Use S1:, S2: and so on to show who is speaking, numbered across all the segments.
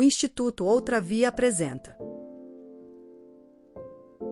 S1: o Instituto Outra Via apresenta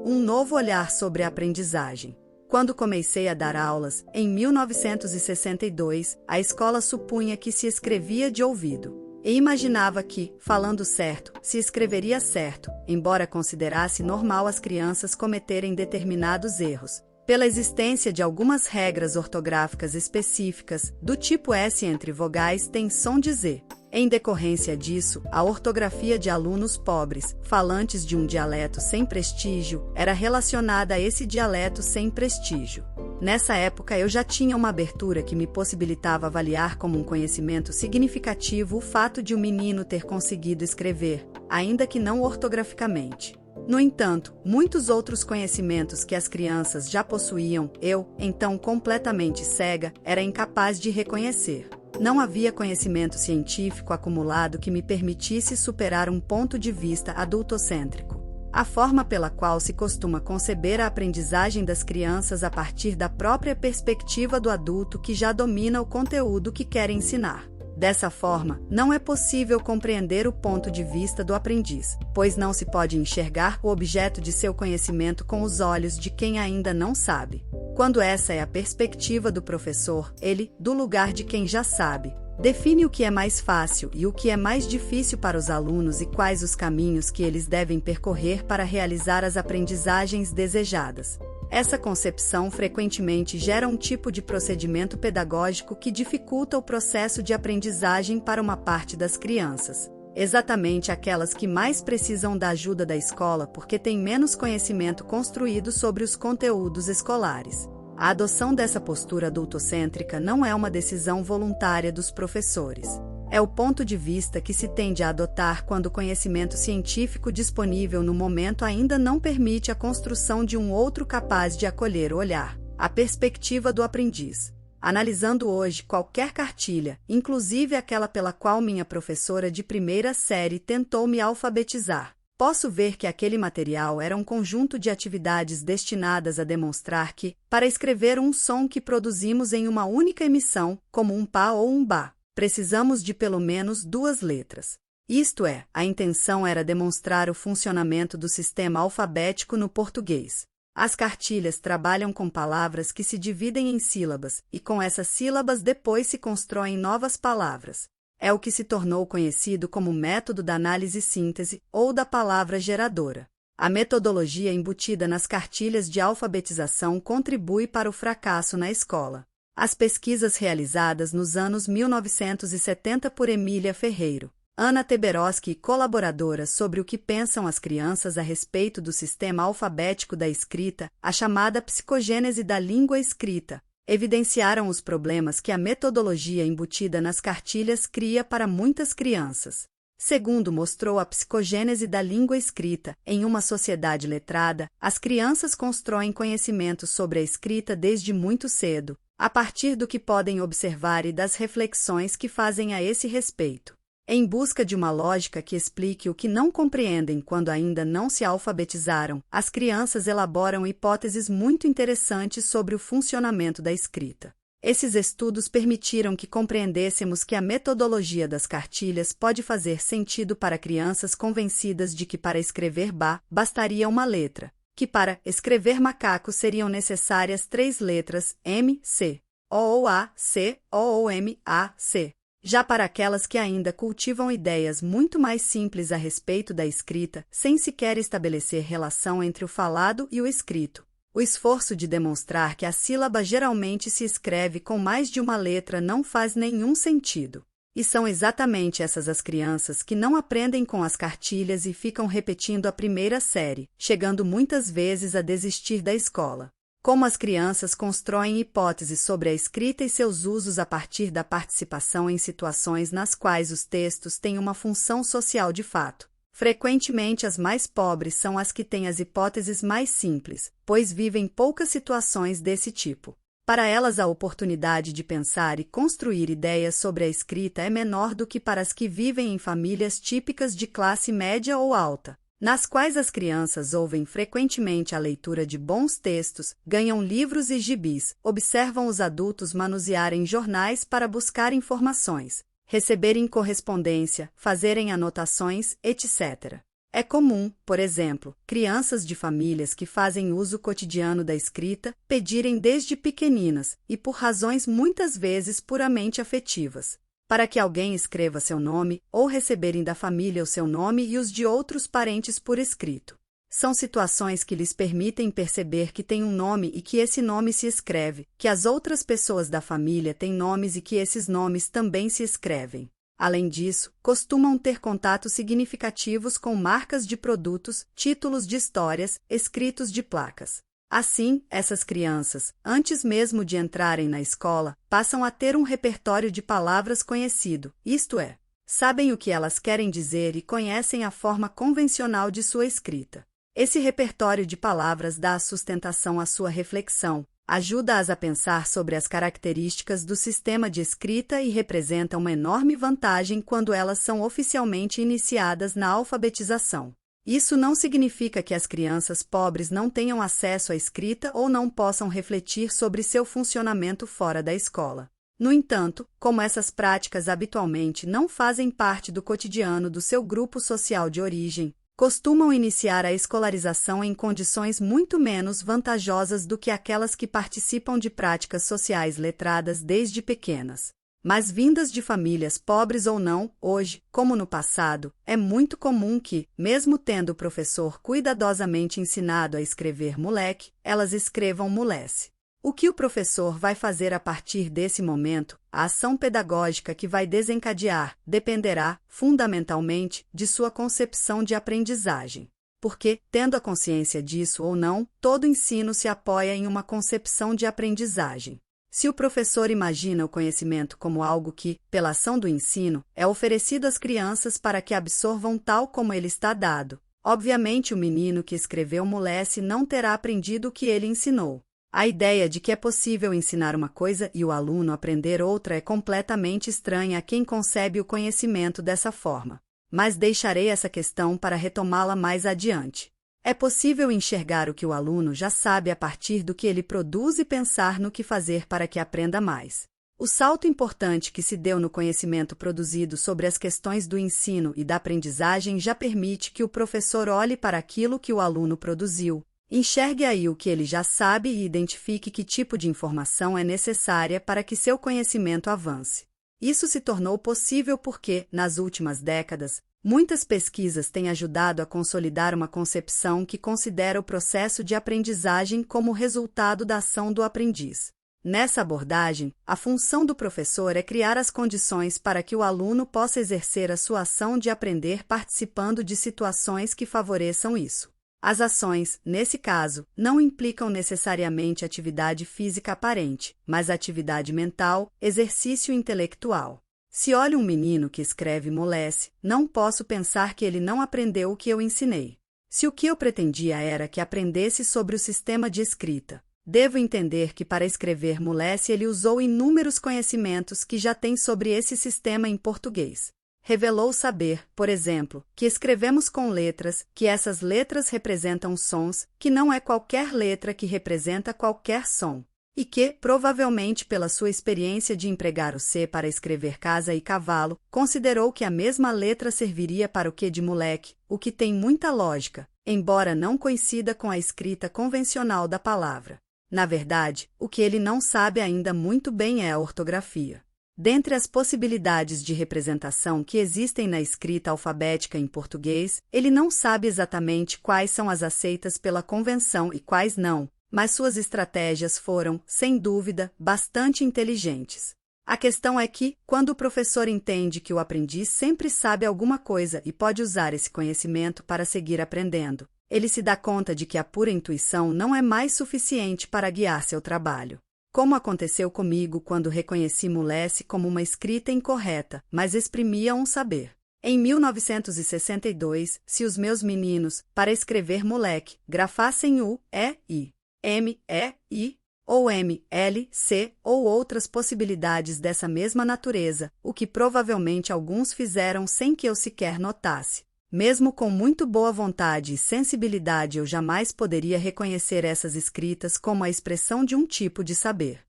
S1: um novo olhar sobre a aprendizagem. Quando comecei a dar aulas, em 1962, a escola supunha que se escrevia de ouvido. E imaginava que, falando certo, se escreveria certo, embora considerasse normal as crianças cometerem determinados erros, pela existência de algumas regras ortográficas específicas, do tipo S entre vogais tem som de Z. Em decorrência disso, a ortografia de alunos pobres, falantes de um dialeto sem prestígio, era relacionada a esse dialeto sem prestígio. Nessa época eu já tinha uma abertura que me possibilitava avaliar como um conhecimento significativo o fato de um menino ter conseguido escrever, ainda que não ortograficamente. No entanto, muitos outros conhecimentos que as crianças já possuíam, eu, então completamente cega, era incapaz de reconhecer. Não havia conhecimento científico acumulado que me permitisse superar um ponto de vista adultocêntrico. A forma pela qual se costuma conceber a aprendizagem das crianças a partir da própria perspectiva do adulto que já domina o conteúdo que quer ensinar. Dessa forma, não é possível compreender o ponto de vista do aprendiz, pois não se pode enxergar o objeto de seu conhecimento com os olhos de quem ainda não sabe. Quando essa é a perspectiva do professor, ele, do lugar de quem já sabe, define o que é mais fácil e o que é mais difícil para os alunos e quais os caminhos que eles devem percorrer para realizar as aprendizagens desejadas. Essa concepção frequentemente gera um tipo de procedimento pedagógico que dificulta o processo de aprendizagem para uma parte das crianças, exatamente aquelas que mais precisam da ajuda da escola porque têm menos conhecimento construído sobre os conteúdos escolares. A adoção dessa postura adultocêntrica não é uma decisão voluntária dos professores. É o ponto de vista que se tende a adotar quando o conhecimento científico disponível no momento ainda não permite a construção de um outro capaz de acolher o olhar, a perspectiva do aprendiz. Analisando hoje qualquer cartilha, inclusive aquela pela qual minha professora de primeira série tentou me alfabetizar, posso ver que aquele material era um conjunto de atividades destinadas a demonstrar que, para escrever um som que produzimos em uma única emissão, como um pá ou um bá, precisamos de pelo menos 2 letras. Isto é, a intenção era demonstrar o funcionamento do sistema alfabético no português. As cartilhas trabalham com palavras que se dividem em sílabas, e com essas sílabas depois se constroem novas palavras. É o que se tornou conhecido como método da análise-síntese ou da palavra geradora. A metodologia embutida nas cartilhas de alfabetização contribui para o fracasso na escola. As pesquisas realizadas nos anos 1970 por Emília Ferreiro, Ana Teberoski e colaboradoras sobre o que pensam as crianças a respeito do sistema alfabético da escrita, a chamada psicogênese da língua escrita, evidenciaram os problemas que a metodologia embutida nas cartilhas cria para muitas crianças. Segundo mostrou a psicogênese da língua escrita, em uma sociedade letrada, as crianças constroem conhecimento sobre a escrita desde muito cedo, a partir do que podem observar e das reflexões que fazem a esse respeito. Em busca de uma lógica que explique o que não compreendem quando ainda não se alfabetizaram, as crianças elaboram hipóteses muito interessantes sobre o funcionamento da escrita. Esses estudos permitiram que compreendêssemos que a metodologia das cartilhas pode fazer sentido para crianças convencidas de que para escrever bá, bastaria uma letra, que para escrever macaco seriam necessárias 3 letras M, C, O ou A, C, O ou M, A, C. Já para aquelas que ainda cultivam ideias muito mais simples a respeito da escrita, sem sequer estabelecer relação entre o falado e o escrito, o esforço de demonstrar que a sílaba geralmente se escreve com mais de uma letra não faz nenhum sentido. E são exatamente essas as crianças que não aprendem com as cartilhas e ficam repetindo a primeira série, chegando muitas vezes a desistir da escola. Como as crianças constroem hipóteses sobre a escrita e seus usos a partir da participação em situações nas quais os textos têm uma função social de fato. Frequentemente as mais pobres são as que têm as hipóteses mais simples, pois vivem poucas situações desse tipo. Para elas a oportunidade de pensar e construir ideias sobre a escrita é menor do que para as que vivem em famílias típicas de classe média ou alta, nas quais as crianças ouvem frequentemente a leitura de bons textos, ganham livros e gibis, observam os adultos manusearem jornais para buscar informações, receberem correspondência, fazerem anotações, etc. É comum, por exemplo, crianças de famílias que fazem uso cotidiano da escrita pedirem desde pequeninas, e por razões muitas vezes puramente afetivas, para que alguém escreva seu nome, ou receberem da família o seu nome e os de outros parentes por escrito. São situações que lhes permitem perceber que tem um nome e que esse nome se escreve, que as outras pessoas da família têm nomes e que esses nomes também se escrevem. Além disso, costumam ter contatos significativos com marcas de produtos, títulos de histórias, escritos de placas. Assim, essas crianças, antes mesmo de entrarem na escola, passam a ter um repertório de palavras conhecido, isto é, sabem o que elas querem dizer e conhecem a forma convencional de sua escrita. Esse repertório de palavras dá sustentação à sua reflexão, ajuda-as a pensar sobre as características do sistema de escrita e representa uma enorme vantagem quando elas são oficialmente iniciadas na alfabetização. Isso não significa que as crianças pobres não tenham acesso à escrita ou não possam refletir sobre seu funcionamento fora da escola. No entanto, como essas práticas habitualmente não fazem parte do cotidiano do seu grupo social de origem, costumam iniciar a escolarização em condições muito menos vantajosas do que aquelas que participam de práticas sociais letradas desde pequenas. Mas vindas de famílias pobres ou não, hoje, como no passado, é muito comum que, mesmo tendo o professor cuidadosamente ensinado a escrever moleque, elas escrevam mulesse. O que o professor vai fazer a partir desse momento, a ação pedagógica que vai desencadear, dependerá, fundamentalmente, de sua concepção de aprendizagem. Porque, tendo a consciência disso ou não, todo ensino se apoia em uma concepção de aprendizagem. Se o professor imagina o conhecimento como algo que, pela ação do ensino, é oferecido às crianças para que absorvam tal como ele está dado, obviamente o menino que escreveu mulesse não terá aprendido o que ele ensinou. A ideia de que é possível ensinar uma coisa e o aluno aprender outra é completamente estranha a quem concebe o conhecimento dessa forma. Mas deixarei essa questão para retomá-la mais adiante. É possível enxergar o que o aluno já sabe a partir do que ele produz e pensar no que fazer para que aprenda mais. O salto importante que se deu no conhecimento produzido sobre as questões do ensino e da aprendizagem já permite que o professor olhe para aquilo que o aluno produziu, enxergue aí o que ele já sabe e identifique que tipo de informação é necessária para que seu conhecimento avance. Isso se tornou possível porque, nas últimas décadas, muitas pesquisas têm ajudado a consolidar uma concepção que considera o processo de aprendizagem como resultado da ação do aprendiz. Nessa abordagem, a função do professor é criar as condições para que o aluno possa exercer a sua ação de aprender participando de situações que favoreçam isso. As ações, nesse caso, não implicam necessariamente atividade física aparente, mas atividade mental, exercício intelectual. Se olho um menino que escreve molesse, não posso pensar que ele não aprendeu o que eu ensinei. Se o que eu pretendia era que aprendesse sobre o sistema de escrita, devo entender que para escrever molesse ele usou inúmeros conhecimentos que já tem sobre esse sistema em português. Revelou saber, por exemplo, que escrevemos com letras, que essas letras representam sons, que não é qualquer letra que representa qualquer som, e que, provavelmente pela sua experiência de empregar o C para escrever casa e cavalo, considerou que a mesma letra serviria para o Q de moleque, o que tem muita lógica, embora não coincida com a escrita convencional da palavra. Na verdade, o que ele não sabe ainda muito bem é a ortografia. Dentre as possibilidades de representação que existem na escrita alfabética em português, ele não sabe exatamente quais são as aceitas pela convenção e quais não, mas suas estratégias foram, sem dúvida, bastante inteligentes. A questão é que, quando o professor entende que o aprendiz sempre sabe alguma coisa e pode usar esse conhecimento para seguir aprendendo, ele se dá conta de que a pura intuição não é mais suficiente para guiar seu trabalho. Como aconteceu comigo quando reconheci molesse como uma escrita incorreta, mas exprimia um saber. Em 1962, se os meus meninos, para escrever moleque, grafassem U, E, I, M, E, I, ou M, L, C, ou outras possibilidades dessa mesma natureza, o que provavelmente alguns fizeram sem que eu sequer notasse. Mesmo com muito boa vontade e sensibilidade, eu jamais poderia reconhecer essas escritas como a expressão de um tipo de saber.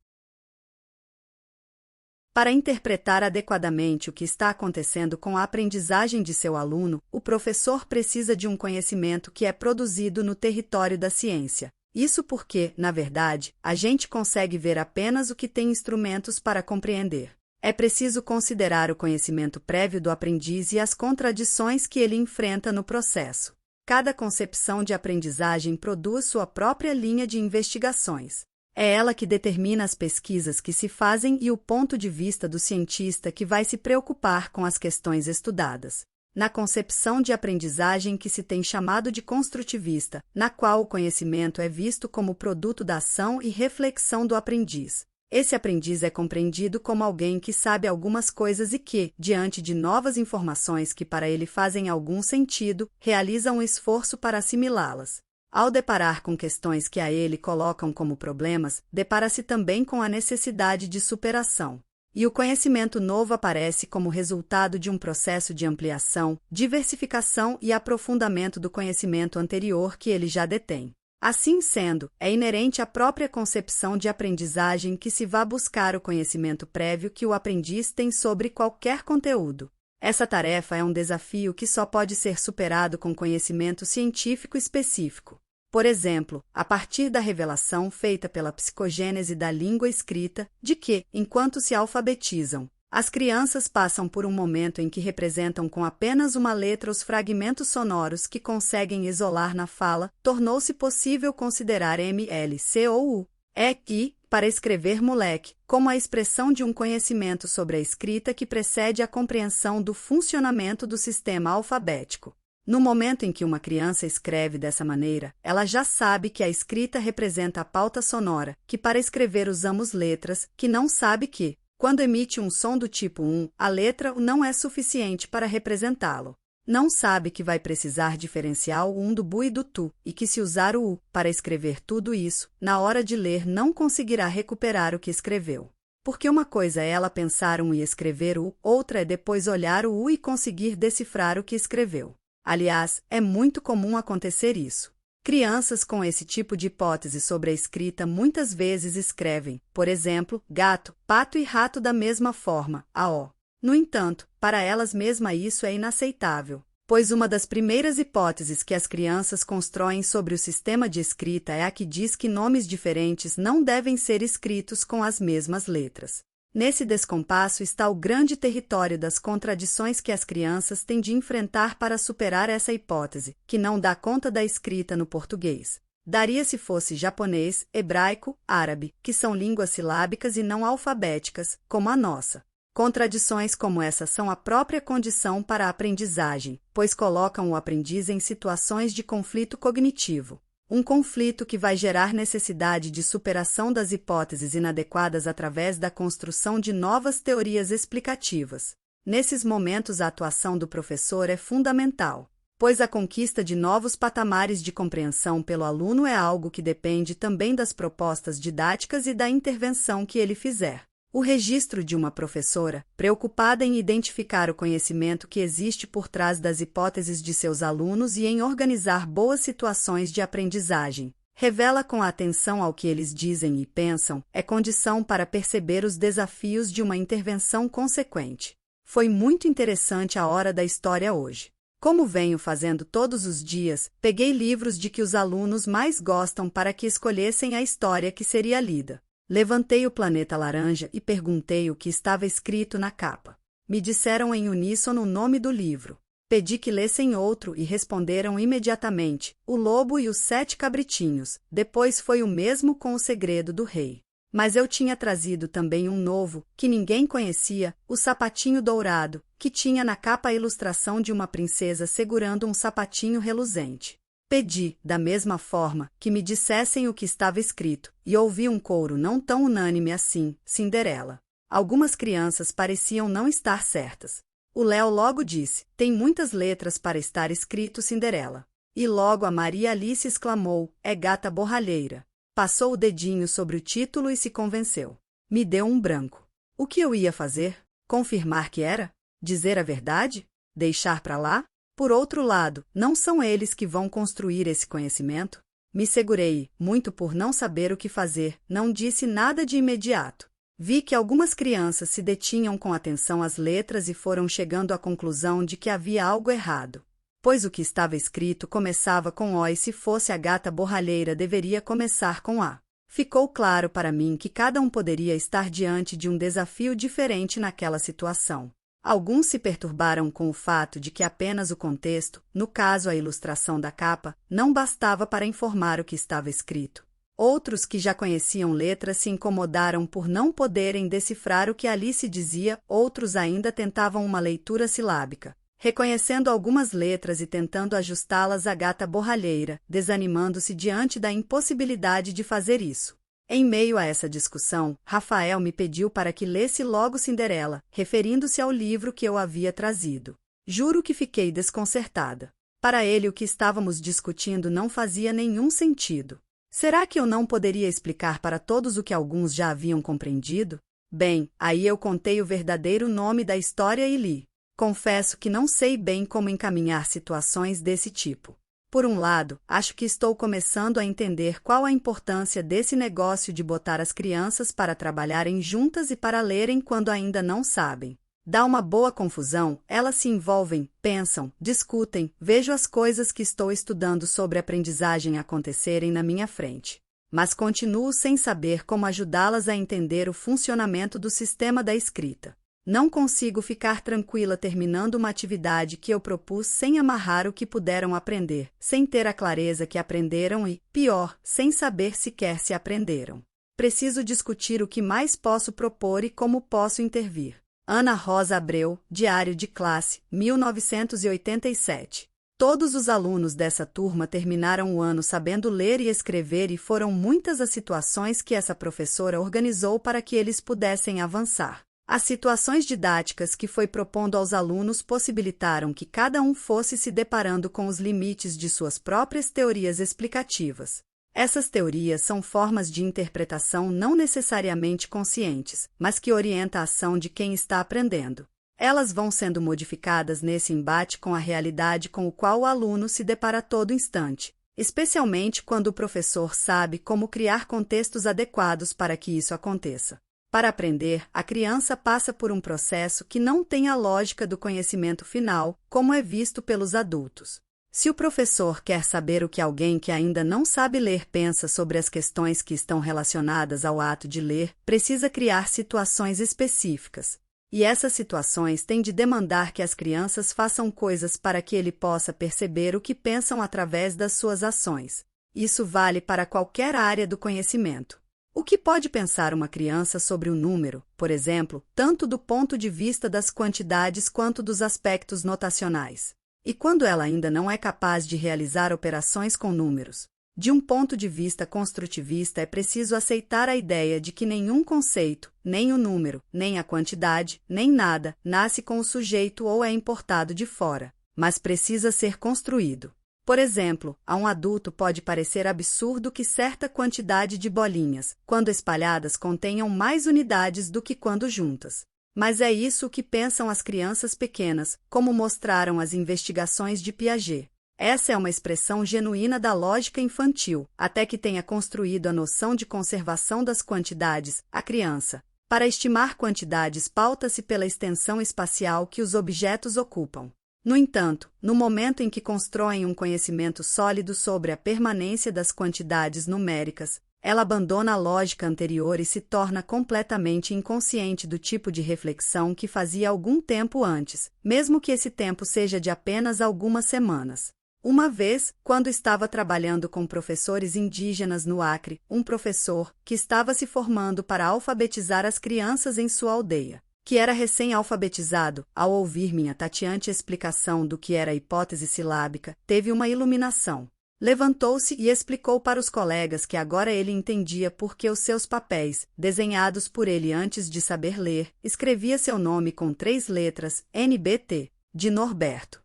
S1: Para interpretar adequadamente o que está acontecendo com a aprendizagem de seu aluno, o professor precisa de um conhecimento que é produzido no território da ciência. Isso porque, na verdade, a gente consegue ver apenas o que tem instrumentos para compreender. É preciso considerar o conhecimento prévio do aprendiz e as contradições que ele enfrenta no processo. Cada concepção de aprendizagem produz sua própria linha de investigações. É ela que determina as pesquisas que se fazem e o ponto de vista do cientista que vai se preocupar com as questões estudadas. Na concepção de aprendizagem que se tem chamado de construtivista, na qual o conhecimento é visto como produto da ação e reflexão do aprendiz. Esse aprendiz é compreendido como alguém que sabe algumas coisas e que, diante de novas informações que para ele fazem algum sentido, realiza um esforço para assimilá-las. Ao deparar com questões que a ele colocam como problemas, depara-se também com a necessidade de superação. E o conhecimento novo aparece como resultado de um processo de ampliação, diversificação e aprofundamento do conhecimento anterior que ele já detém. Assim sendo, é inerente à própria concepção de aprendizagem que se vá buscar o conhecimento prévio que o aprendiz tem sobre qualquer conteúdo. Essa tarefa é um desafio que só pode ser superado com conhecimento científico específico. Por exemplo, a partir da revelação feita pela psicogênese da língua escrita, de que, enquanto se alfabetizam, as crianças passam por um momento em que representam com apenas uma letra os fragmentos sonoros que conseguem isolar na fala, tornou-se possível considerar MLC ou U, EQ, para escrever moleque, como a expressão de um conhecimento sobre a escrita que precede a compreensão do funcionamento do sistema alfabético. No momento em que uma criança escreve dessa maneira, ela já sabe que a escrita representa a pauta sonora, que para escrever usamos letras, que não sabe que, quando emite um som do tipo a letra não é suficiente para representá-lo. Não sabe que vai precisar diferenciar o do bu e do tu, e que se usar o u para escrever tudo isso, na hora de ler não conseguirá recuperar o que escreveu. Porque uma coisa é ela pensar e escrever o, outra é depois olhar o u e conseguir decifrar o que escreveu. Aliás, é muito comum acontecer isso. Crianças com esse tipo de hipótese sobre a escrita muitas vezes escrevem, por exemplo, gato, pato e rato da mesma forma, a o. No entanto, para elas mesmas isso é inaceitável, pois uma das primeiras hipóteses que as crianças constroem sobre o sistema de escrita é a que diz que nomes diferentes não devem ser escritos com as mesmas letras. Nesse descompasso está o grande território das contradições que as crianças têm de enfrentar para superar essa hipótese, que não dá conta da escrita no português. Daria se fosse japonês, hebraico, árabe, que são línguas silábicas e não alfabéticas, como a nossa. Contradições como essa são a própria condição para a aprendizagem, pois colocam o aprendiz em situações de conflito cognitivo. Um conflito que vai gerar necessidade de superação das hipóteses inadequadas através da construção de novas teorias explicativas. Nesses momentos, a atuação do professor é fundamental, pois a conquista de novos patamares de compreensão pelo aluno é algo que depende também das propostas didáticas e da intervenção que ele fizer. O registro de uma professora, preocupada em identificar o conhecimento que existe por trás das hipóteses de seus alunos e em organizar boas situações de aprendizagem, revela com atenção ao que eles dizem e pensam, é condição para perceber os desafios de uma intervenção consequente. Foi muito interessante a hora da história hoje. Como venho fazendo todos os dias, peguei livros de que os alunos mais gostam para que escolhessem a história que seria lida. Levantei o planeta laranja e perguntei o que estava escrito na capa. Me disseram em uníssono o nome do livro. Pedi que lessem outro e responderam imediatamente, O Lobo e os Sete Cabritinhos. Depois foi o mesmo com O Segredo do Rei. Mas eu tinha trazido também um novo, que ninguém conhecia, O Sapatinho Dourado, que tinha na capa a ilustração de uma princesa segurando um sapatinho reluzente. Pedi, da mesma forma, que me dissessem o que estava escrito, e ouvi um coro não tão unânime assim, Cinderela. Algumas crianças pareciam não estar certas. O Léo logo disse, tem muitas letras para estar escrito Cinderela. E logo a Maria Alice exclamou, é gata borralheira. Passou o dedinho sobre o título e se convenceu. Me deu um branco. O que eu ia fazer? Confirmar que era? Dizer a verdade? Deixar para lá? Por outro lado, não são eles que vão construir esse conhecimento? Me segurei, muito por não saber o que fazer, não disse nada de imediato. Vi que algumas crianças se detinham com atenção às letras e foram chegando à conclusão de que havia algo errado, pois o que estava escrito começava com O e se fosse a gata borralheira deveria começar com A. Ficou claro para mim que cada um poderia estar diante de um desafio diferente naquela situação. Alguns se perturbaram com o fato de que apenas o contexto, no caso a ilustração da capa, não bastava para informar o que estava escrito. Outros que já conheciam letras se incomodaram por não poderem decifrar o que ali se dizia, outros ainda tentavam uma leitura silábica, reconhecendo algumas letras e tentando ajustá-las à gata borralheira, desanimando-se diante da impossibilidade de fazer isso. Em meio a essa discussão, Rafael me pediu para que lesse logo Cinderela, referindo-se ao livro que eu havia trazido. Juro que fiquei desconcertada. Para ele o que estávamos discutindo não fazia nenhum sentido. Será que eu não poderia explicar para todos o que alguns já haviam compreendido? Bem, aí eu contei o verdadeiro nome da história e li. Confesso que não sei bem como encaminhar situações desse tipo. Por um lado, acho que estou começando a entender qual a importância desse negócio de botar as crianças para trabalharem juntas e para lerem quando ainda não sabem. Dá uma boa confusão, elas se envolvem, pensam, discutem, vejo as coisas que estou estudando sobre aprendizagem acontecerem na minha frente. Mas continuo sem saber como ajudá-las a entender o funcionamento do sistema da escrita. Não consigo ficar tranquila terminando uma atividade que eu propus sem amarrar o que puderam aprender, sem ter a clareza que aprenderam e, pior, sem saber sequer se aprenderam. Preciso discutir o que mais posso propor e como posso intervir. Ana Rosa Abreu, Diário de Classe, 1987. Todos os alunos dessa turma terminaram o ano sabendo ler e escrever e foram muitas as situações que essa professora organizou para que eles pudessem avançar. As situações didáticas que foi propondo aos alunos possibilitaram que cada um fosse se deparando com os limites de suas próprias teorias explicativas. Essas teorias são formas de interpretação não necessariamente conscientes, mas que orientam a ação de quem está aprendendo. Elas vão sendo modificadas nesse embate com a realidade com o qual o aluno se depara a todo instante, especialmente quando o professor sabe como criar contextos adequados para que isso aconteça. Para aprender, a criança passa por um processo que não tem a lógica do conhecimento final, como é visto pelos adultos. Se o professor quer saber o que alguém que ainda não sabe ler pensa sobre as questões que estão relacionadas ao ato de ler, precisa criar situações específicas. E essas situações têm de demandar que as crianças façam coisas para que ele possa perceber o que pensam através das suas ações. Isso vale para qualquer área do conhecimento. O que pode pensar uma criança sobre o número, por exemplo, tanto do ponto de vista das quantidades quanto dos aspectos notacionais? E quando ela ainda não é capaz de realizar operações com números? De um ponto de vista construtivista, é preciso aceitar a ideia de que nenhum conceito, nem o número, nem a quantidade, nem nada, nasce com o sujeito ou é importado de fora, mas precisa ser construído. Por exemplo, a um adulto pode parecer absurdo que certa quantidade de bolinhas, quando espalhadas, contenham mais unidades do que quando juntas. Mas é isso o que pensam as crianças pequenas, como mostraram as investigações de Piaget. Essa é uma expressão genuína da lógica infantil, até que tenha construído a noção de conservação das quantidades, a criança. Para estimar quantidades, pauta-se pela extensão espacial que os objetos ocupam. No entanto, no momento em que constroem um conhecimento sólido sobre a permanência das quantidades numéricas, ela abandona a lógica anterior e se torna completamente inconsciente do tipo de reflexão que fazia algum tempo antes, mesmo que esse tempo seja de apenas algumas semanas. Uma vez, quando estava trabalhando com professores indígenas no Acre, um professor, que estava se formando para alfabetizar as crianças em sua aldeia, que era recém-alfabetizado, ao ouvir minha tateante explicação do que era a hipótese silábica, teve uma iluminação. Levantou-se e explicou para os colegas que agora ele entendia por que os seus papéis, desenhados por ele antes de saber ler, escrevia seu nome com 3 letras, NBT, de Norberto.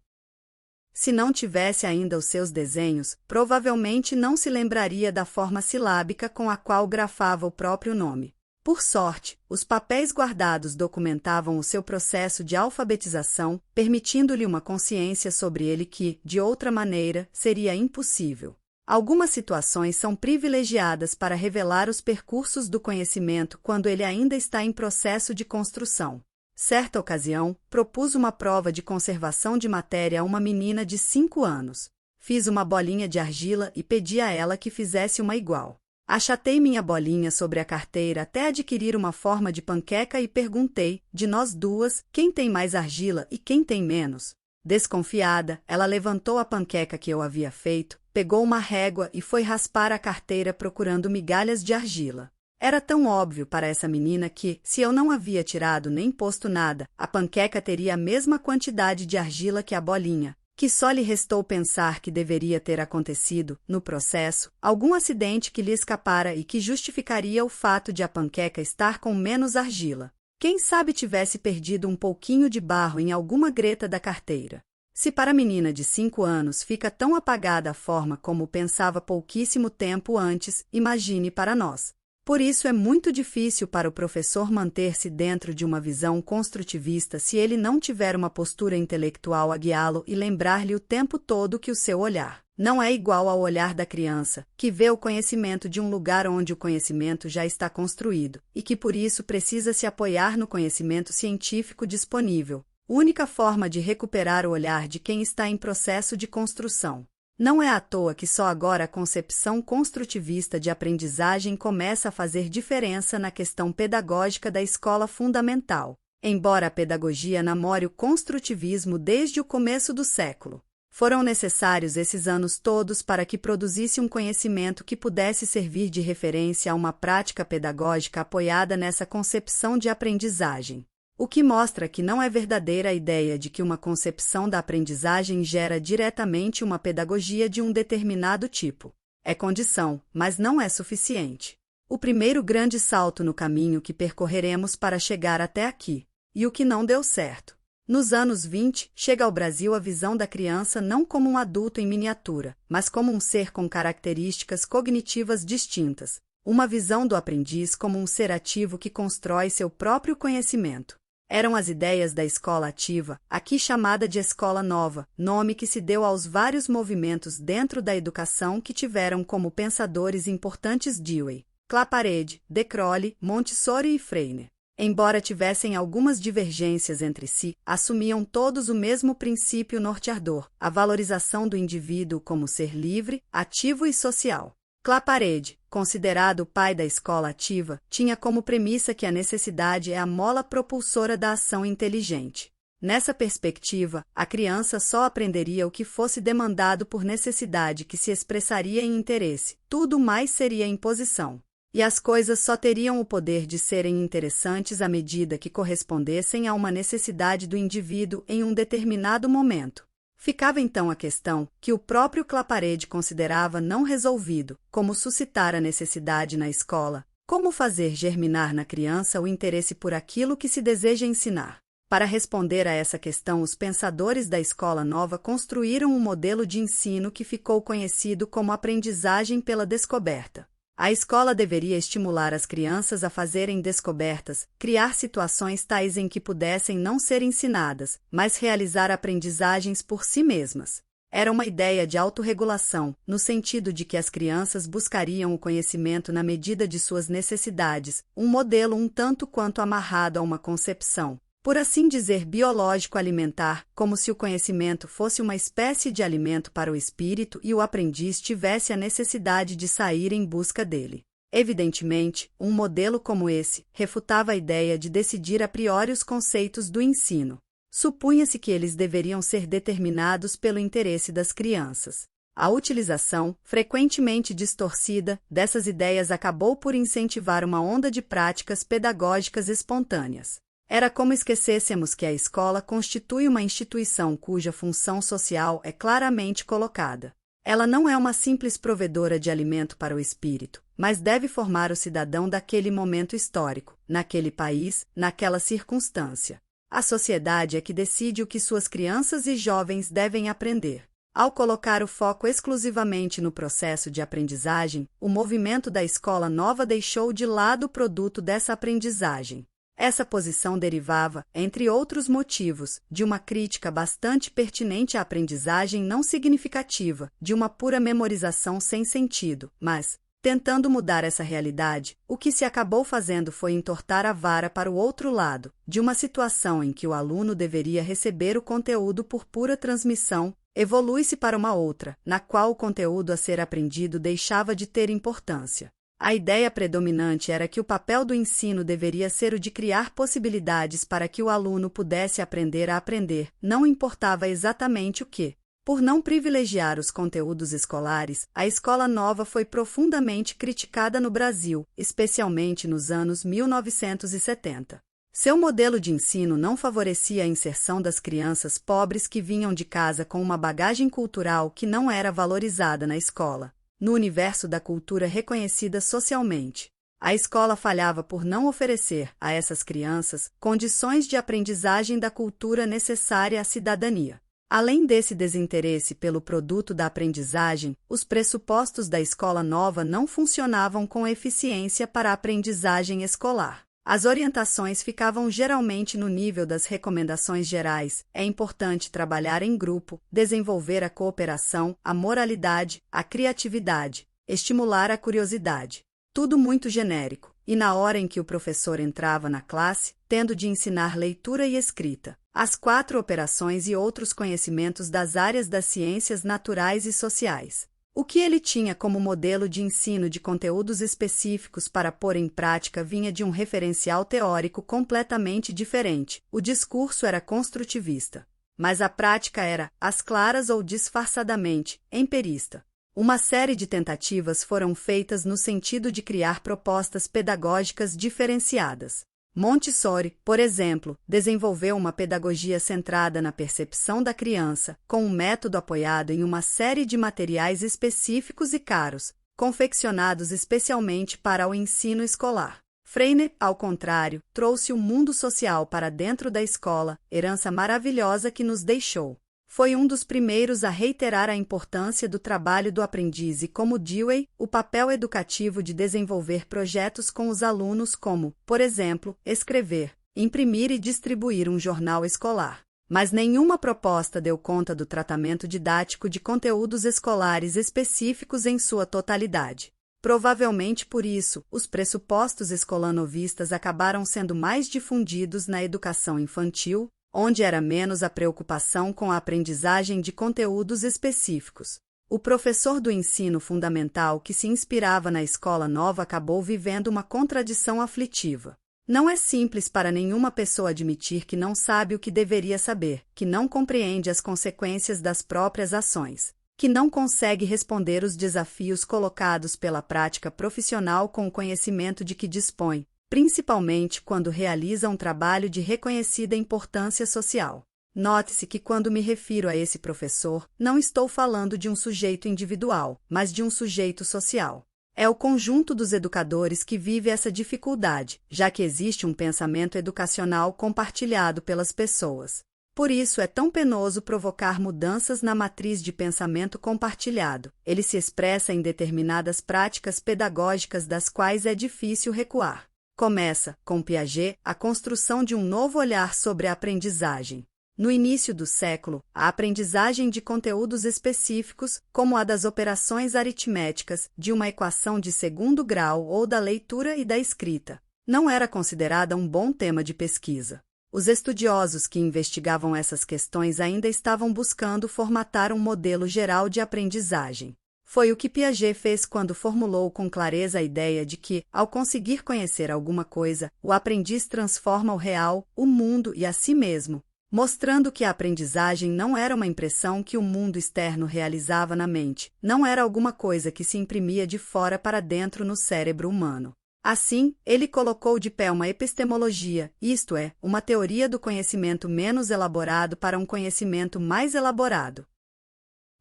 S1: Se não tivesse ainda os seus desenhos, provavelmente não se lembraria da forma silábica com a qual grafava o próprio nome. Por sorte, os papéis guardados documentavam o seu processo de alfabetização, permitindo-lhe uma consciência sobre ele que, de outra maneira, seria impossível. Algumas situações são privilegiadas para revelar os percursos do conhecimento quando ele ainda está em processo de construção. Certa ocasião, propus uma prova de conservação de matéria a uma menina de 5 anos. Fiz uma bolinha de argila e pedi a ela que fizesse uma igual. Achatei minha bolinha sobre a carteira até adquirir uma forma de panqueca e perguntei, de nós duas, quem tem mais argila e quem tem menos? Desconfiada, ela levantou a panqueca que eu havia feito, pegou uma régua e foi raspar a carteira procurando migalhas de argila. Era tão óbvio para essa menina que, se eu não havia tirado nem posto nada, a panqueca teria a mesma quantidade de argila que a bolinha, que só lhe restou pensar que deveria ter acontecido, no processo, algum acidente que lhe escapara e que justificaria o fato de a panqueca estar com menos argila. Quem sabe tivesse perdido um pouquinho de barro em alguma greta da carteira. Se para a menina de 5 anos fica tão apagada a forma como pensava pouquíssimo tempo antes, imagine para nós. Por isso é muito difícil para o professor manter-se dentro de uma visão construtivista se ele não tiver uma postura intelectual a guiá-lo e lembrar-lhe o tempo todo que o seu olhar não é igual ao olhar da criança, que vê o conhecimento de um lugar onde o conhecimento já está construído, e que por isso precisa se apoiar no conhecimento científico disponível, única forma de recuperar o olhar de quem está em processo de construção. Não é à toa que só agora a concepção construtivista de aprendizagem começa a fazer diferença na questão pedagógica da escola fundamental, embora a pedagogia namore o construtivismo desde o começo do século. Foram necessários esses anos todos para que produzisse um conhecimento que pudesse servir de referência a uma prática pedagógica apoiada nessa concepção de aprendizagem. O que mostra que não é verdadeira a ideia de que uma concepção da aprendizagem gera diretamente uma pedagogia de um determinado tipo. É condição, mas não é suficiente. O primeiro grande salto no caminho que percorreremos para chegar até aqui. E o que não deu certo. Nos anos 20, chega ao Brasil a visão da criança não como um adulto em miniatura, mas como um ser com características cognitivas distintas. Uma visão do aprendiz como um ser ativo que constrói seu próprio conhecimento. Eram as ideias da escola ativa, aqui chamada de escola nova, nome que se deu aos vários movimentos dentro da educação que tiveram como pensadores importantes Dewey, Claparede, De Crowley, Montessori e Freire. Embora tivessem algumas divergências entre si, assumiam todos o mesmo princípio norteador, a valorização do indivíduo como ser livre, ativo e social. Claparede, considerado o pai da escola ativa, tinha como premissa que a necessidade é a mola propulsora da ação inteligente. Nessa perspectiva, a criança só aprenderia o que fosse demandado por necessidade que se expressaria em interesse, tudo mais seria imposição. E as coisas só teriam o poder de serem interessantes à medida que correspondessem a uma necessidade do indivíduo em um determinado momento. Ficava então a questão, que o próprio Claparede considerava não resolvido, como suscitar a necessidade na escola, como fazer germinar na criança o interesse por aquilo que se deseja ensinar. Para responder a essa questão, os pensadores da escola nova construíram um modelo de ensino que ficou conhecido como aprendizagem pela descoberta. A escola deveria estimular as crianças a fazerem descobertas, criar situações tais em que pudessem não ser ensinadas, mas realizar aprendizagens por si mesmas. Era uma ideia de autorregulação, no sentido de que as crianças buscariam o conhecimento na medida de suas necessidades, um modelo um tanto quanto amarrado a uma concepção, por assim dizer, biológico-alimentar, como se o conhecimento fosse uma espécie de alimento para o espírito e o aprendiz tivesse a necessidade de sair em busca dele. Evidentemente, um modelo como esse refutava a ideia de decidir a priori os conceitos do ensino. Supunha-se que eles deveriam ser determinados pelo interesse das crianças. A utilização, frequentemente distorcida, dessas ideias acabou por incentivar uma onda de práticas pedagógicas espontâneas. Era como esquecêssemos que a escola constitui uma instituição cuja função social é claramente colocada. Ela não é uma simples provedora de alimento para o espírito, mas deve formar o cidadão daquele momento histórico, naquele país, naquela circunstância. A sociedade é que decide o que suas crianças e jovens devem aprender. Ao colocar o foco exclusivamente no processo de aprendizagem, o movimento da escola nova deixou de lado o produto dessa aprendizagem. Essa posição derivava, entre outros motivos, de uma crítica bastante pertinente à aprendizagem não significativa, de uma pura memorização sem sentido, mas, tentando mudar essa realidade, o que se acabou fazendo foi entortar a vara para o outro lado, de uma situação em que o aluno deveria receber o conteúdo por pura transmissão, evolui-se para uma outra, na qual o conteúdo a ser aprendido deixava de ter importância. A ideia predominante era que o papel do ensino deveria ser o de criar possibilidades para que o aluno pudesse aprender a aprender, não importava exatamente o que. Por não privilegiar os conteúdos escolares, a Escola Nova foi profundamente criticada no Brasil, especialmente nos anos 1970. Seu modelo de ensino não favorecia a inserção das crianças pobres que vinham de casa com uma bagagem cultural que não era valorizada na escola, no universo da cultura reconhecida socialmente. A escola falhava por não oferecer a essas crianças condições de aprendizagem da cultura necessária à cidadania. Além desse desinteresse pelo produto da aprendizagem, os pressupostos da Escola Nova não funcionavam com eficiência para a aprendizagem escolar. As orientações ficavam geralmente no nível das recomendações gerais. É importante trabalhar em grupo, desenvolver a cooperação, a moralidade, a criatividade, estimular a curiosidade. Tudo muito genérico, e na hora em que o professor entrava na classe, tendo de ensinar leitura e escrita, as 4 operações e outros conhecimentos das áreas das ciências naturais e sociais. O que ele tinha como modelo de ensino de conteúdos específicos para pôr em prática vinha de um referencial teórico completamente diferente. O discurso era construtivista, mas a prática era, às claras ou disfarçadamente, empirista. Uma série de tentativas foram feitas no sentido de criar propostas pedagógicas diferenciadas. Montessori, por exemplo, desenvolveu uma pedagogia centrada na percepção da criança, com um método apoiado em uma série de materiais específicos e caros, confeccionados especialmente para o ensino escolar. Freire, ao contrário, trouxe o mundo social para dentro da escola, herança maravilhosa que nos deixou. Foi um dos primeiros a reiterar a importância do trabalho do aprendiz e, como Dewey, o papel educativo de desenvolver projetos com os alunos como, por exemplo, escrever, imprimir e distribuir um jornal escolar. Mas nenhuma proposta deu conta do tratamento didático de conteúdos escolares específicos em sua totalidade. Provavelmente por isso, os pressupostos escolanovistas acabaram sendo mais difundidos na educação infantil, onde era menos a preocupação com a aprendizagem de conteúdos específicos. O professor do ensino fundamental que se inspirava na Escola Nova acabou vivendo uma contradição aflitiva. Não é simples para nenhuma pessoa admitir que não sabe o que deveria saber, que não compreende as consequências das próprias ações, que não consegue responder os desafios colocados pela prática profissional com o conhecimento de que dispõe, principalmente quando realiza um trabalho de reconhecida importância social. Note-se que quando me refiro a esse professor, não estou falando de um sujeito individual, mas de um sujeito social. É o conjunto dos educadores que vive essa dificuldade, já que existe um pensamento educacional compartilhado pelas pessoas. Por isso é tão penoso provocar mudanças na matriz de pensamento compartilhado. Ele se expressa em determinadas práticas pedagógicas das quais é difícil recuar. Começa, com Piaget, a construção de um novo olhar sobre a aprendizagem. No início do século, a aprendizagem de conteúdos específicos, como a das operações aritméticas, de uma equação de segundo grau ou da leitura e da escrita, não era considerada um bom tema de pesquisa. Os estudiosos que investigavam essas questões ainda estavam buscando formatar um modelo geral de aprendizagem. Foi o que Piaget fez quando formulou com clareza a ideia de que, ao conseguir conhecer alguma coisa, o aprendiz transforma o real, o mundo e a si mesmo, mostrando que a aprendizagem não era uma impressão que o mundo externo realizava na mente, não era alguma coisa que se imprimia de fora para dentro no cérebro humano. Assim, ele colocou de pé uma epistemologia, isto é, uma teoria do conhecimento menos elaborado para um conhecimento mais elaborado.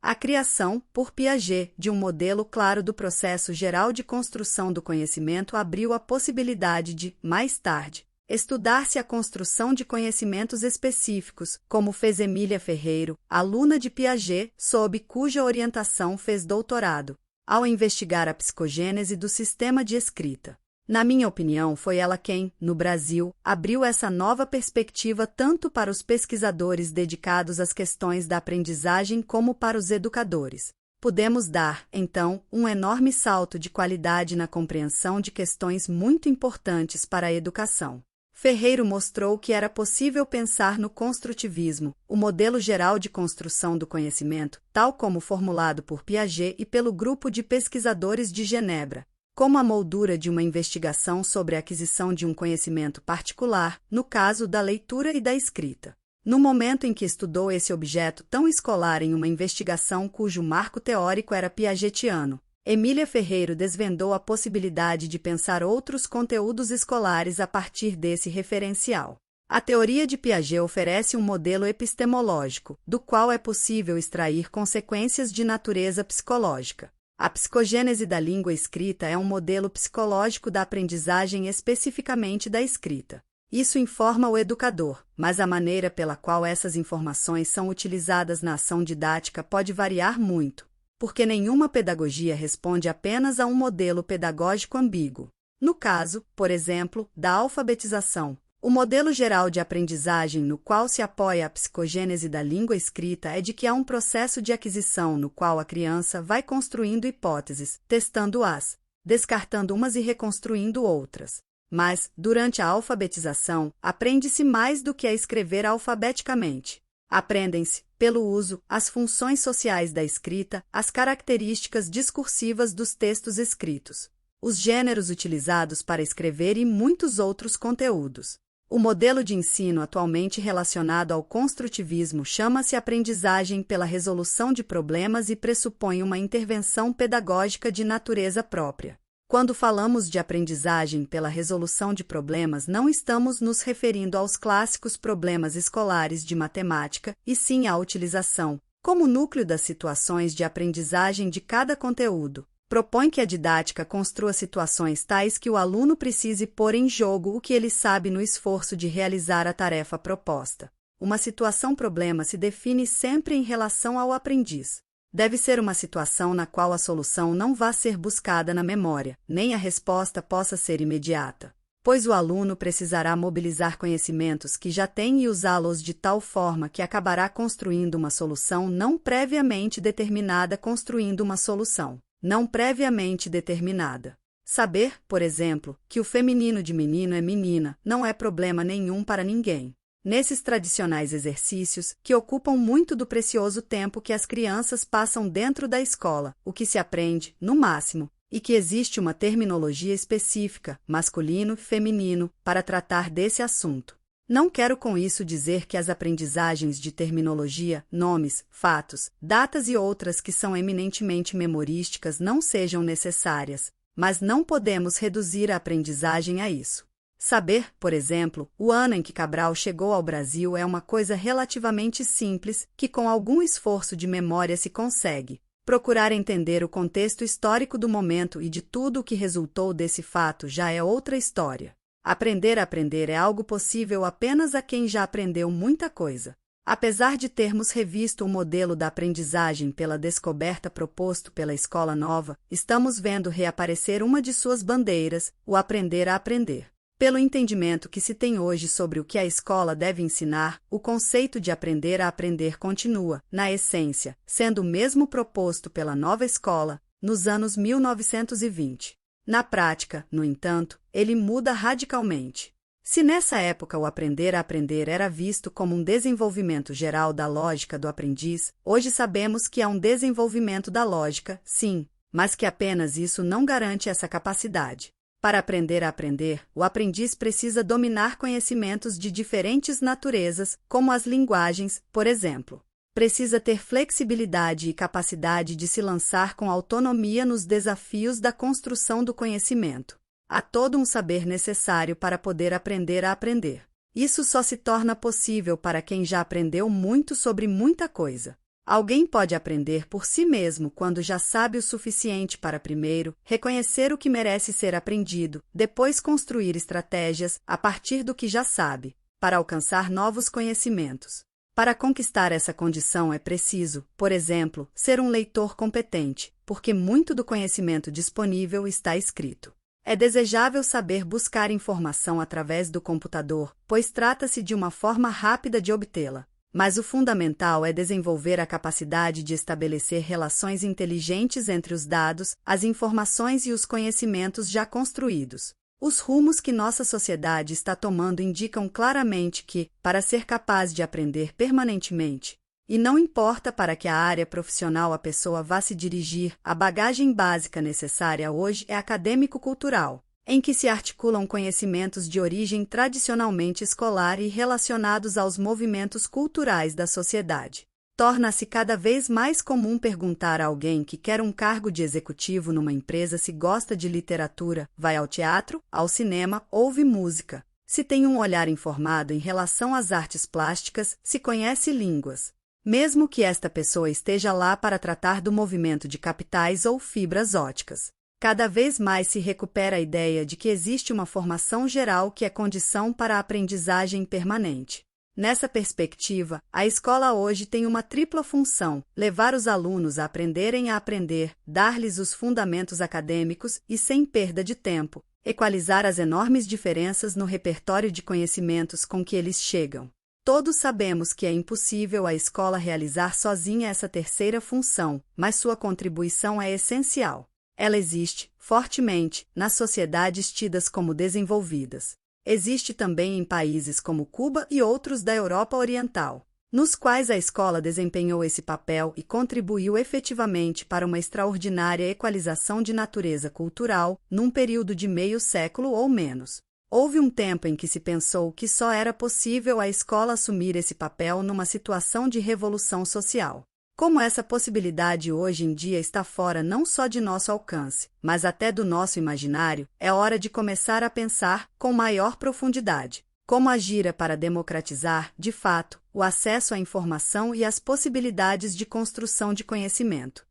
S1: A criação, por Piaget, de um modelo claro do processo geral de construção do conhecimento abriu a possibilidade de, mais tarde, estudar-se a construção de conhecimentos específicos, como fez Emília Ferreiro, aluna de Piaget, sob cuja orientação fez doutorado, ao investigar a psicogênese do sistema de escrita. Na minha opinião, foi ela quem, no Brasil, abriu essa nova perspectiva tanto para os pesquisadores dedicados às questões da aprendizagem como para os educadores. Podemos dar, então, um enorme salto de qualidade na compreensão de questões muito importantes para a educação. Ferreiro mostrou que era possível pensar no construtivismo, o modelo geral de construção do conhecimento, tal como formulado por Piaget e pelo grupo de pesquisadores de Genebra, como a moldura de uma investigação sobre a aquisição de um conhecimento particular, no caso da leitura e da escrita. No momento em que estudou esse objeto tão escolar em uma investigação cujo marco teórico era piagetiano, Emília Ferreiro desvendou a possibilidade de pensar outros conteúdos escolares a partir desse referencial. A teoria de Piaget oferece um modelo epistemológico, do qual é possível extrair consequências de natureza psicológica. A psicogênese da língua escrita é um modelo psicológico da aprendizagem, especificamente da escrita. Isso informa o educador, mas a maneira pela qual essas informações são utilizadas na ação didática pode variar muito, porque nenhuma pedagogia responde apenas a um modelo pedagógico ambíguo. No caso, por exemplo, da alfabetização, o modelo geral de aprendizagem no qual se apoia a psicogênese da língua escrita é de que há um processo de aquisição no qual a criança vai construindo hipóteses, testando-as, descartando umas e reconstruindo outras. Mas, durante a alfabetização, aprende-se mais do que a escrever alfabeticamente. Aprendem-se, pelo uso, as funções sociais da escrita, as características discursivas dos textos escritos, os gêneros utilizados para escrever e muitos outros conteúdos. O modelo de ensino atualmente relacionado ao construtivismo chama-se aprendizagem pela resolução de problemas e pressupõe uma intervenção pedagógica de natureza própria. Quando falamos de aprendizagem pela resolução de problemas, não estamos nos referindo aos clássicos problemas escolares de matemática, e sim à utilização, como núcleo das situações de aprendizagem de cada conteúdo. Propõe que a didática construa situações tais que o aluno precise pôr em jogo o que ele sabe no esforço de realizar a tarefa proposta. Uma situação-problema se define sempre em relação ao aprendiz. Deve ser uma situação na qual a solução não vá ser buscada na memória, nem a resposta possa ser imediata, pois o aluno precisará mobilizar conhecimentos que já tem e usá-los de tal forma que acabará construindo uma solução não previamente determinada construindo uma solução não previamente determinada. Saber, por exemplo, que o feminino de menino é menina não é problema nenhum para ninguém. Nesses tradicionais exercícios, que ocupam muito do precioso tempo que as crianças passam dentro da escola, o que se aprende, no máximo, e que existe uma terminologia específica, masculino e feminino, para tratar desse assunto. Não quero com isso dizer que as aprendizagens de terminologia, nomes, fatos, datas e outras que são eminentemente memorísticas não sejam necessárias, mas não podemos reduzir a aprendizagem a isso. Saber, por exemplo, o ano em que Cabral chegou ao Brasil é uma coisa relativamente simples que com algum esforço de memória se consegue. Procurar entender o contexto histórico do momento e de tudo o que resultou desse fato já é outra história. Aprender a aprender é algo possível apenas a quem já aprendeu muita coisa. Apesar de termos revisto o modelo da aprendizagem pela descoberta proposto pela Escola Nova, estamos vendo reaparecer uma de suas bandeiras, o aprender a aprender. Pelo entendimento que se tem hoje sobre o que a escola deve ensinar, o conceito de aprender a aprender continua, na essência, sendo o mesmo proposto pela nova escola, nos anos 1920. Na prática, no entanto, ele muda radicalmente. Se nessa época o aprender a aprender era visto como um desenvolvimento geral da lógica do aprendiz, hoje sabemos que há um desenvolvimento da lógica, sim, mas que apenas isso não garante essa capacidade. Para aprender a aprender, o aprendiz precisa dominar conhecimentos de diferentes naturezas, como as linguagens, por exemplo. Precisa ter flexibilidade e capacidade de se lançar com autonomia nos desafios da construção do conhecimento. Há todo um saber necessário para poder aprender a aprender. Isso só se torna possível para quem já aprendeu muito sobre muita coisa. Alguém pode aprender por si mesmo quando já sabe o suficiente para primeiro reconhecer o que merece ser aprendido, depois construir estratégias, a partir do que já sabe, para alcançar novos conhecimentos. Para conquistar essa condição é preciso, por exemplo, ser um leitor competente, porque muito do conhecimento disponível está escrito. É desejável saber buscar informação através do computador, pois trata-se de uma forma rápida de obtê-la. Mas o fundamental é desenvolver a capacidade de estabelecer relações inteligentes entre os dados, as informações e os conhecimentos já construídos. Os rumos que nossa sociedade está tomando indicam claramente que, para ser capaz de aprender permanentemente, e não importa para que a área profissional a pessoa vá se dirigir, a bagagem básica necessária hoje é acadêmico-cultural, em que se articulam conhecimentos de origem tradicionalmente escolar e relacionados aos movimentos culturais da sociedade. Torna-se cada vez mais comum perguntar a alguém que quer um cargo de executivo numa empresa se gosta de literatura, vai ao teatro, ao cinema, ouve música, se tem um olhar informado em relação às artes plásticas, se conhece línguas. Mesmo que esta pessoa esteja lá para tratar do movimento de capitais ou fibras ópticas. Cada vez mais se recupera a ideia de que existe uma formação geral que é condição para a aprendizagem permanente. Nessa perspectiva, a escola hoje tem uma tripla função: levar os alunos a aprenderem a aprender, dar-lhes os fundamentos acadêmicos e, sem perda de tempo, equalizar as enormes diferenças no repertório de conhecimentos com que eles chegam. Todos sabemos que é impossível a escola realizar sozinha essa terceira função, mas sua contribuição é essencial. Ela existe, fortemente, nas sociedades tidas como desenvolvidas. Existe também em países como Cuba e outros da Europa Oriental, nos quais a escola desempenhou esse papel e contribuiu efetivamente para uma extraordinária equalização de natureza cultural, num período de meio século ou menos. Houve um tempo em que se pensou que só era possível a escola assumir esse papel numa situação de revolução social. Como essa possibilidade hoje em dia está fora não só de nosso alcance, mas até do nosso imaginário, é hora de começar a pensar com maior profundidade como agir para democratizar, de fato, o acesso à informação e as possibilidades de construção de conhecimento.